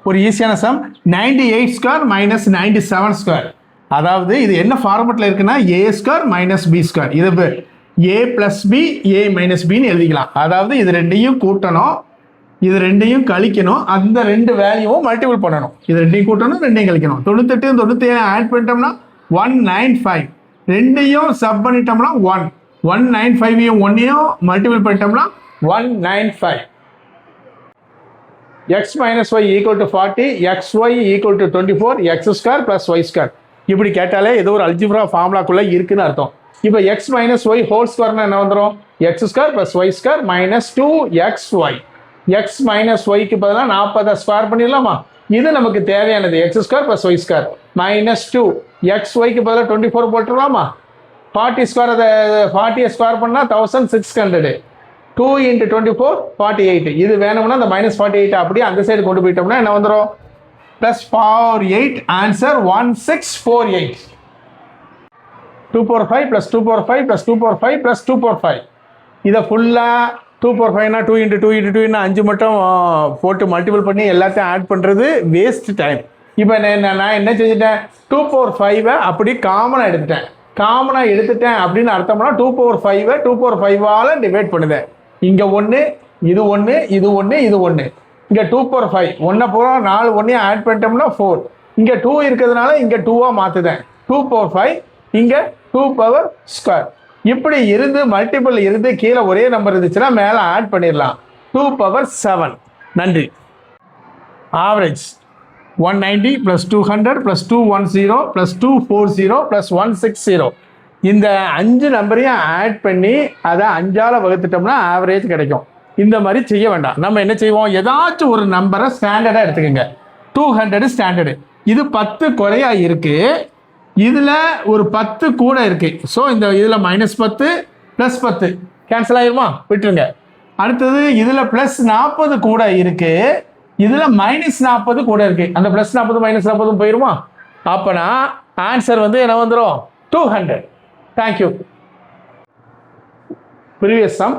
ஒரு ஈஸியான some 98 square minus 97 square. அதாவது இது என்ன ஃபார்மெட்டில் இருக்குன்னா ஏ ஸ்கொயர் மைனஸ் பி ஸ்கொயர். இது ஏ பிளஸ் பி ஏ மைனஸ் பின்னு எழுதிக்கலாம். அதாவது இது ரெண்டையும் கூட்டணும், இது ரெண்டையும் கழிக்கணும், அந்த ரெண்டு வேல்யூவும் மல்டிபிள் பண்ணணும். இது ரெண்டையும் கூட்டணும், ரெண்டையும் கழிக்கணும். 98 97 ஆட் பண்ணிட்டோம்னா 195. ரெண்டையும் சப் பண்ணிட்டோம்னா 1 195 ஒன்னையும் மல்டிபிள் பண்ணிட்டோம்னா 195. x minus y equal to 40, xy equal to 24, x square plus y square. இப்படி கேட்டாலே ஏதோ ஒரு அல்ஜிப்ரா ஃபார்முலாக்குள்ள இருக்குன்னு அர்த்தம். இப்போ x minus y ஹோல் ஸ்கொயர்னா என்ன வந்துடும்? x square plus y square minus 2xy. x minus yக்கு பதிலாக 40 ஸ்கொயர் பண்ணிடலாமா? இது நமக்கு தேவையானது. x square plus y square minus 2 xyக்கு பதிலாக 24 போட்டுடலாமா? 40 ஸ்கொயர், அதை 40 ஸ்கொயர் பண்ணால் 1600. 2 into 24 48. இது வேணும்னா அந்த -48 அப்படியே அந்த சைடு கொண்டு போயிட்டோம்னா என்ன வந்துடும்? +48. Answer 1648. 2 power 5 plus 2 power 5 plus 2 power 5 plus 2 power 5. இதை ஃபுல்லாக 2 power 5னா 2 into 2 into 2 5 மட்டும் போட்டு மல்டிபிள் பண்ணி எல்லாத்தையும் ஆட் பண்ணுறது வேஸ்ட் டைம். இப்போ நான் என்ன செஞ்சுட்டேன்? 2 power 5 அப்படி காமனாக எடுத்துட்டேன். காமனாக எடுத்துட்டேன் அப்படின்னு அர்த்தம்னா 2 power 5 2 power 5ஆல் டிவைட் பண்ணுதேன். இங்கே 1, இது 1, இது 1, இது 1. இங்கே 2 power 5 1 பூரா 4 ஒன்றையும் ஆட் பண்ணிட்டோம்னா 4. இங்கே 2 இருக்கிறதுனால இங்கே 2ஆக மாற்றுதேன். 2 power 5 இங்கே 2 power ஸ்கொயர். இப்படி இருந்து மல்டிபிள் இருந்து கீழே ஒரே நம்பர் இருந்துச்சுன்னா மேலே ஆட் பண்ணிடலாம். 2 power 7. நன்றி. ஆவரேஜ் 190 + 200 + 210 + 240 + 160. இந்த 5 நம்பரையும் ஆட் பண்ணி அதை 5ஆல் வகுத்துட்டோம்னா ஆவரேஜ் கிடைக்கும். இந்த மாதிரி செய்ய வேண்டாம். நம்ம என்ன செய்வோம்? ஏதாச்சும் ஒரு நம்பரை ஸ்டாண்டர்டாக எடுத்துக்கோங்க. 200 ஸ்டாண்டர்டு. இது 10 குறையா இருக்குது, இதில் ஒரு 10 கூட இருக்குது. ஸோ இந்த இதில் -10 +10 கேன்சல் ஆகிருமா? விட்டுருங்க. அடுத்தது இதில் +40 கூட இருக்குது, இதில் -40 கூட இருக்குது. அந்த +40 -40 போயிடுமா? அப்போனா ஆன்சர் வந்து என்ன வந்துடும்? 200. Thank you. Previous sum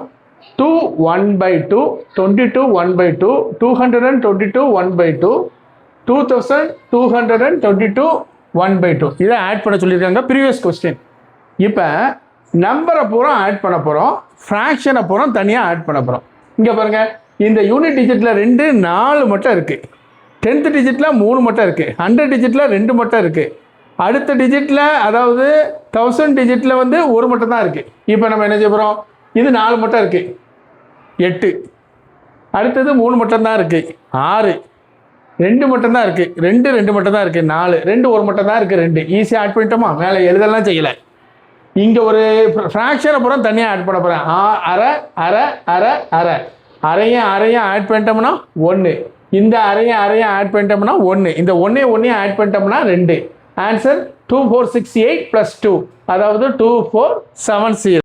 2 1/2, 22 1/2, 222 1/2, 2222 1/2. இதை ஆட் பண்ண சொல்லியிருக்காங்க. Previous question. இப்போ நம்பரை பூரா ஆட் பண்ண போகிறோம், ஃப்ராக்ஷனை பூரா தனியாக ஆட் பண்ண போகிறோம். இங்கே பாருங்கள், இந்த யூனிட் டிஜிட்டில் 2 4 மட்டும் இருக்குது, 10th டிஜிட்டில் 3 மட்டும் இருக்குது, 100 டிஜிட்டில் 2 மட்டும் இருக்குது, அடுத்த டிஜிட்டில் அதாவது 1000 டிஜிட்டில் வந்து 1 மட்டும் தான் இருக்குது. இப்போ நம்ம என்ன செய்ய போகிறோம்? இது 4 மட்டும் இருக்குது, 8. அடுத்தது 3 மட்டும் தான் இருக்குது, 6. 2 மட்டும் தான் இருக்குது, 2 மட்டும் தான் இருக்குது, 4. 2 1 மட்டும் தான் இருக்குது, 2. ஈஸியாக ஆட் பண்ணிட்டோமா? மேலே எழுதலாம் செய்யலை. இங்கே ஒரு ஃப்ராக்ஷனை பூரா தனியாக ஆட் பண்ண போகிறேன். அரை அரை அரை அரை அரையும் ஆட் பண்ணிட்டோம்னா 1. இந்த அரையும் ஆட் பண்ணிட்டோம்னா 1. இந்த 1 ஆட் பண்ணிட்டோம்னா 2. ஆன்சர் 2468 + 2, அதாவது 2470.